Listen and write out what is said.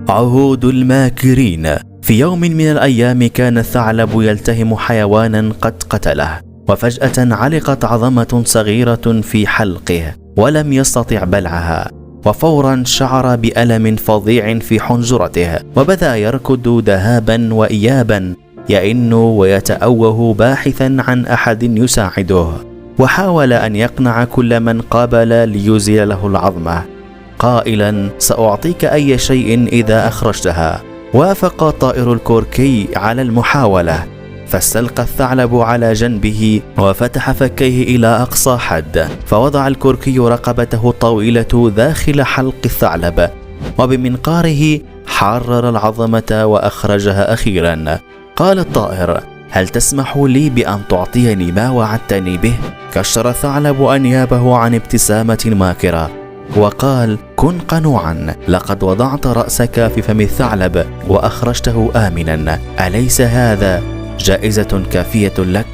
عهود الماكرين. في يوم من الأيام كان الثعلب يلتهم حيوانا قد قتله، وفجأة علقت عظمة صغيرة في حلقه ولم يستطع بلعها، وفورا شعر بألم فظيع في حنجرته، وبدأ يركض ذهابا وإيابا يئن ويتأوه باحثا عن أحد يساعده، وحاول أن يقنع كل من قابل ليزيل له العظمة قائلا: سأعطيك أي شيء إذا أخرجتها. وافق طائر الكركي على المحاولة، فاستلقى الثعلب على جنبه وفتح فكيه إلى أقصى حد، فوضع الكركي رقبته الطويلة داخل حلق الثعلب، وبمنقاره حرر العظمة وأخرجها أخيرا. قال الطائر: هل تسمح لي بأن تعطيني ما وعدتني به؟ كشر الثعلب أنيابه عن ابتسامة ماكرة وقال: كن قنوعا، لقد وضعت رأسك في فم الثعلب وأخرجته آمنا، أليس هذا جائزة كافية لك؟